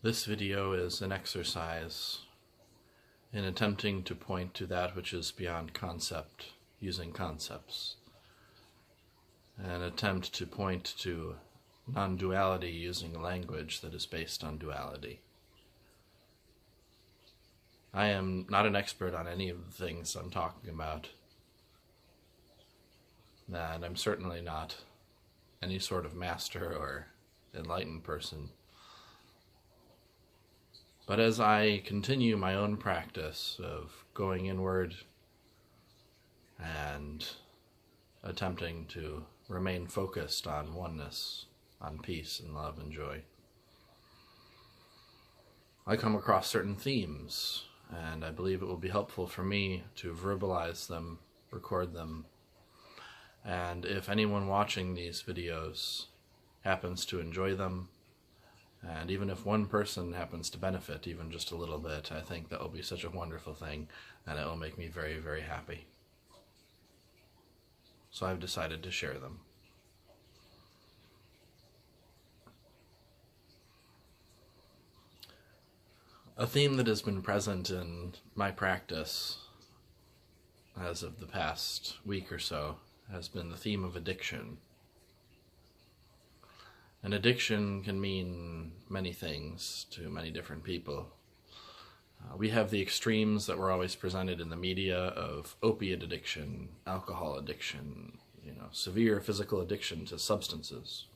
This video is an exercise in attempting to point to that which is beyond concept using concepts. An attempt to point to non-duality using language that is based on duality. I am not an expert on any of the things I'm talking about, and I'm certainly not any sort of master or enlightened person. But as I continue my own practice of going inward and attempting to remain focused on oneness, on peace and love and joy, I come across certain themes, and I believe it will be helpful for me to verbalize them, record them, and if anyone watching these videos happens to enjoy them, and even if one person happens to benefit even just a little bit, I think that will be such a wonderful thing, and it will make me very, very happy. So I've decided to share them. A theme that has been present in my practice as of the past week or so has been the theme of addiction. And addiction can mean many things to many different people. We have the extremes that were always presented in the media of opiate addiction, alcohol addiction, severe physical addiction to substances.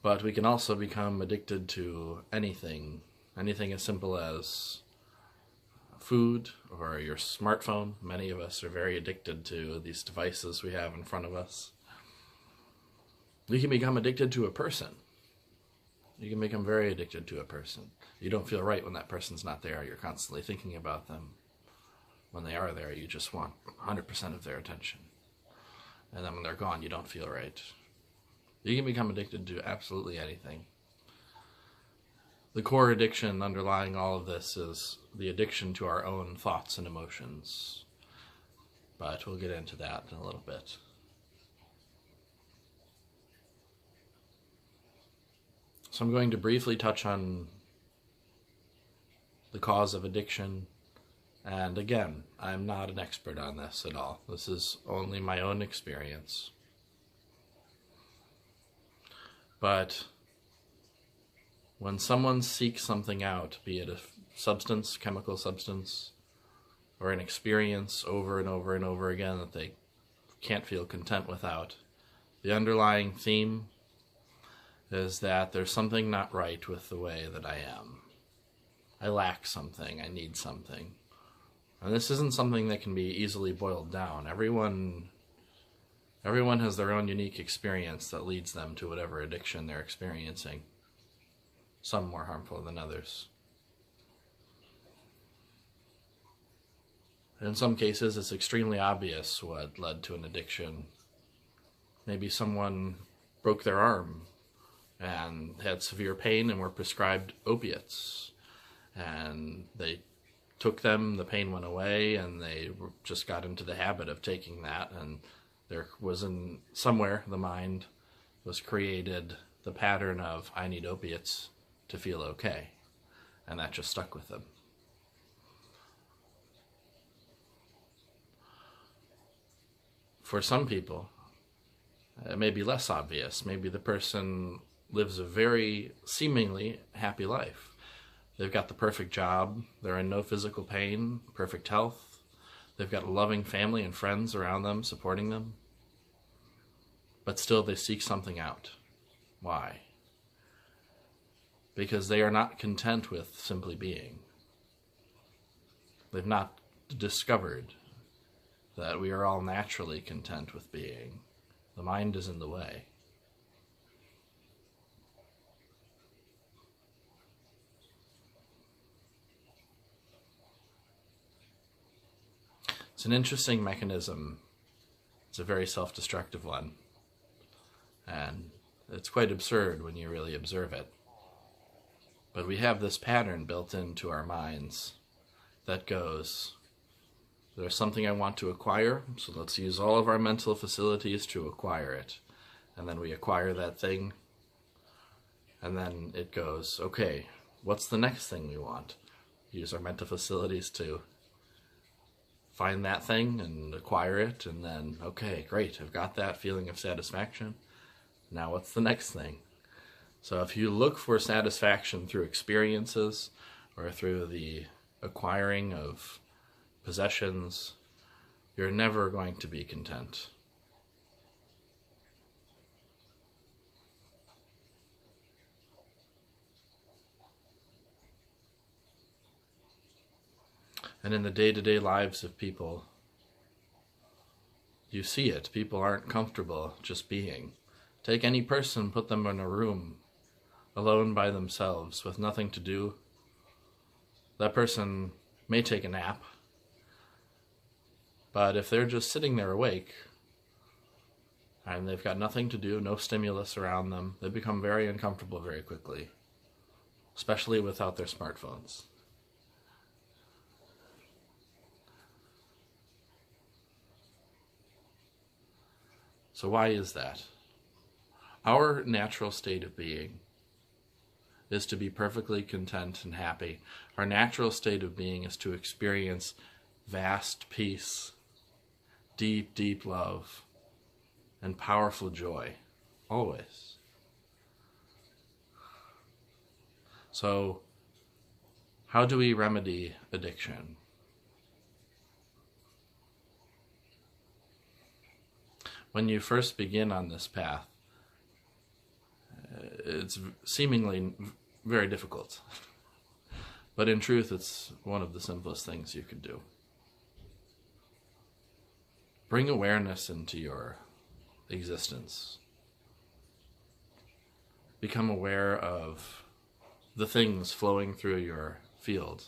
But we can also become addicted to anything as simple as food or your smartphone. Many of us are very addicted to these devices we have in front of us. You can become addicted to a person. You can become very addicted to a person. You don't feel right when that person's not there. You're constantly thinking about them. When they are there, you just want 100% of their attention. And then when they're gone, you don't feel right. You can become addicted to absolutely anything. The core addiction underlying all of this is the addiction to our own thoughts and emotions. But we'll get into that in a little bit. So I'm going to briefly touch on the cause of addiction. And again, I'm not an expert on this at all. This is only my own experience. But when someone seeks something out, be it a substance, chemical substance, or an experience over and over and over again that they can't feel content without, the underlying theme is that there's something not right with the way that I am. I lack something, I need something. And this isn't something that can be easily boiled down. Everyone has their own unique experience that leads them to whatever addiction they're experiencing. Some more harmful than others. In some cases, it's extremely obvious what led to an addiction. Maybe someone broke their arm and had severe pain and were prescribed opiates. And they took them, the pain went away, and they just got into the habit of taking that. And there was somewhere the mind was created the pattern of, I need opiates to feel okay. And that just stuck with them. For some people, it may be less obvious. Maybe the person lives a very seemingly happy life. They've got the perfect job, they're in no physical pain, perfect health, they've got a loving family and friends around them supporting them, but still they seek something out. Why? Because they are not content with simply being. They've not discovered that we are all naturally content with being. The mind is in the way. It's an interesting mechanism. It's a very self-destructive one. And it's quite absurd when you really observe it. But we have this pattern built into our minds that goes, there's something I want to acquire, so let's use all of our mental facilities to acquire it. And then we acquire that thing, And then it goes, okay, what's the next thing we want? Use our mental facilities to find that thing and acquire it, and then, okay, great, I've got that feeling of satisfaction. Now what's the next thing? So if you look for satisfaction through experiences or through the acquiring of possessions, you're never going to be content. And in the day-to-day lives of people, you see it. People aren't comfortable just being. Take any person, put them in a room, alone by themselves, with nothing to do. That person may take a nap, but if they're just sitting there awake, and they've got nothing to do, no stimulus around them, they become very uncomfortable very quickly, especially without their smartphones. So why is that? Our natural state of being is to be perfectly content and happy. Our natural state of being is to experience vast peace, deep, deep love, and powerful joy, always. So, how do we remedy addiction? When you first begin on this path, it's seemingly very difficult. But in truth, it's one of the simplest things you could do. Bring awareness into your existence. Become aware of the things flowing through your field.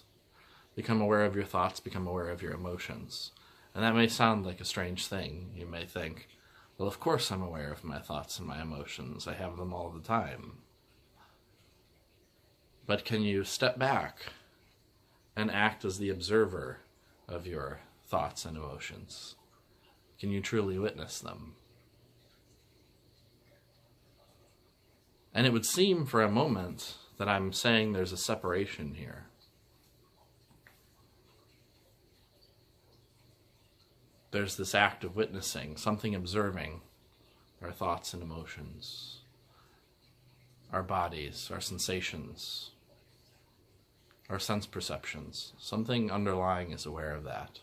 Become aware of your thoughts, become aware of your emotions. And that may sound like a strange thing. You may think, well, of course I'm aware of my thoughts and my emotions. I have them all the time. But can you step back and act as the observer of your thoughts and emotions? Can you truly witness them? And it would seem for a moment that I'm saying there's a separation here. There's this act of witnessing, something observing our thoughts and emotions, our bodies, our sensations, our sense perceptions. Something underlying is aware of that.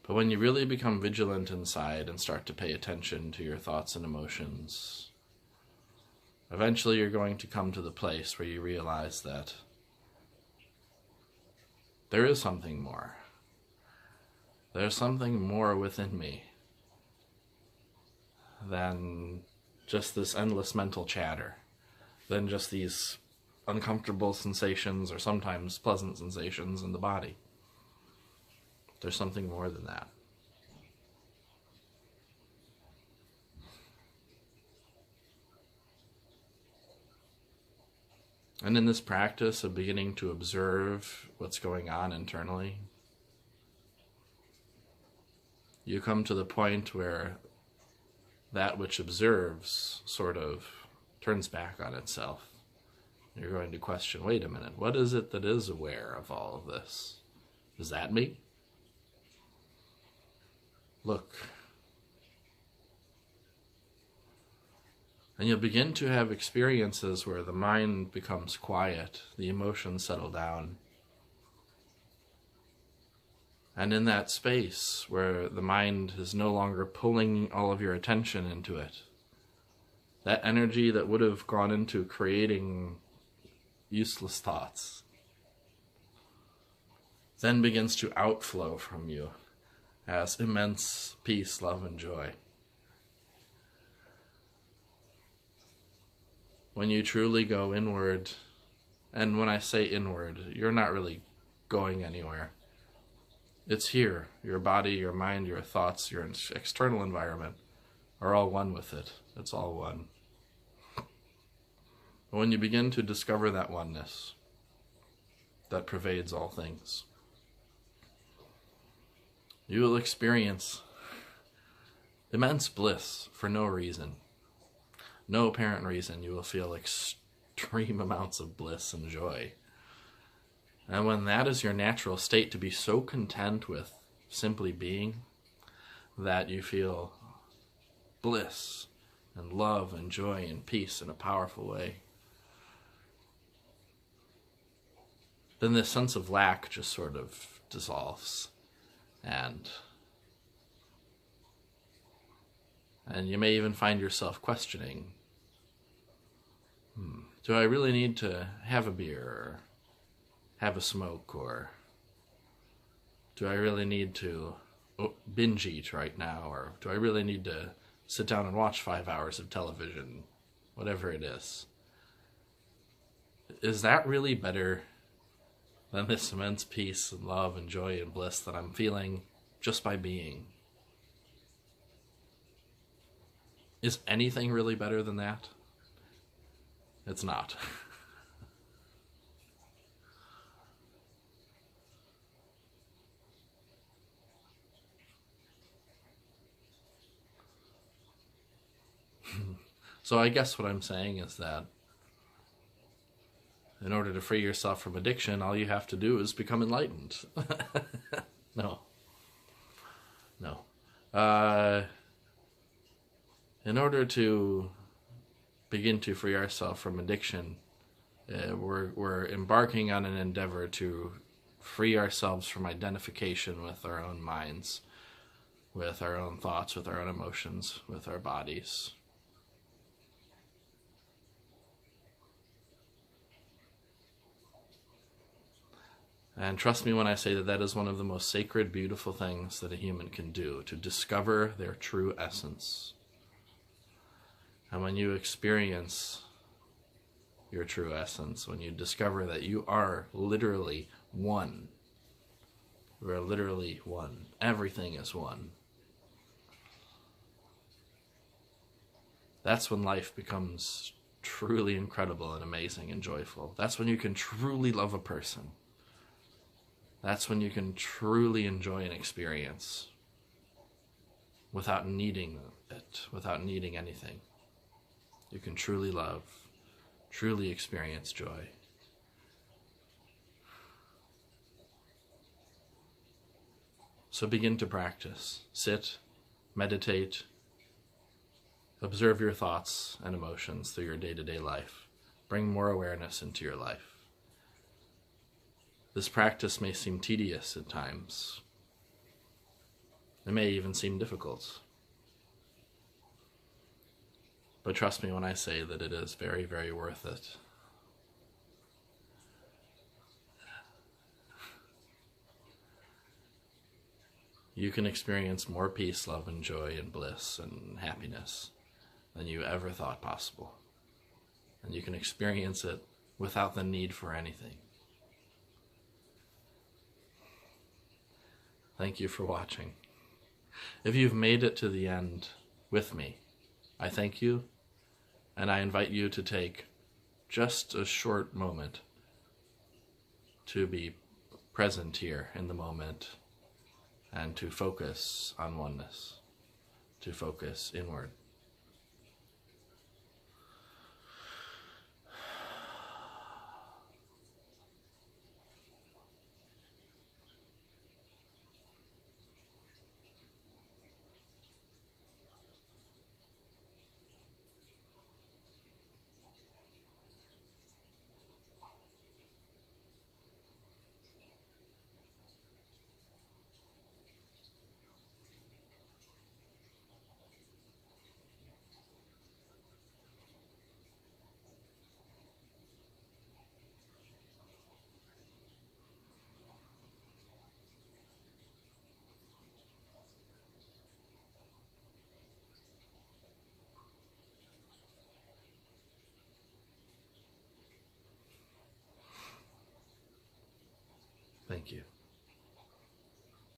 But when you really become vigilant inside and start to pay attention to your thoughts and emotions, eventually you're going to come to the place where you realize that there is something more. There's something more within me than just this endless mental chatter, than just these uncomfortable sensations or sometimes pleasant sensations in the body. There's something more than that. And in this practice of beginning to observe what's going on internally, you come to the point where that which observes sort of turns back on itself. You're going to question, wait a minute, what is it that is aware of all of this? Is that me? Look. And you'll begin to have experiences where the mind becomes quiet, the emotions settle down. And in that space where the mind is no longer pulling all of your attention into it, that energy that would have gone into creating useless thoughts then begins to outflow from you as immense peace, love, and joy. When you truly go inward, and when I say inward, you're not really going anywhere. It's here. Your body, your mind, your thoughts, your external environment are all one with it. It's all one. But when you begin to discover that oneness that pervades all things, you will experience immense bliss for no reason. no apparent reason, you will feel extreme amounts of bliss and joy. And when that is your natural state, to be so content with simply being that you feel bliss and love and joy and peace in a powerful way, then this sense of lack just sort of dissolves, and you may even find yourself questioning, do I really need to have a beer or have a smoke, or do I really need to binge eat right now, or do I really need to sit down and watch 5 hours of television, whatever it is. Is that really better than this immense peace and love and joy and bliss that I'm feeling just by being? Is anything really better than that? It's not. So I guess what I'm saying is that in order to free yourself from addiction, all you have to do is become enlightened. No. In order to begin to free ourselves from addiction, we're embarking on an endeavor to free ourselves from identification with our own minds, with our own thoughts, with our own emotions, with our bodies. And trust me when I say that that is one of the most sacred, beautiful things that a human can do, to discover their true essence. And when you experience your true essence, when you discover that you are literally one, you are literally one, everything is one, that's when life becomes truly incredible and amazing and joyful. That's when you can truly love a person. That's when you can truly enjoy an experience without needing it, without needing anything. You can truly love, truly experience joy. So begin to practice. Sit, meditate, observe your thoughts and emotions through your day-to-day life. Bring more awareness into your life. This practice may seem tedious at times. It may even seem difficult. But trust me when I say that it is very, very worth it. You can experience more peace, love, and joy, and bliss, and happiness than you ever thought possible. And you can experience it without the need for anything. Thank you for watching. If you've made it to the end with me, I thank you, and I invite you to take just a short moment to be present here in the moment and to focus on oneness, to focus inward. Thank you.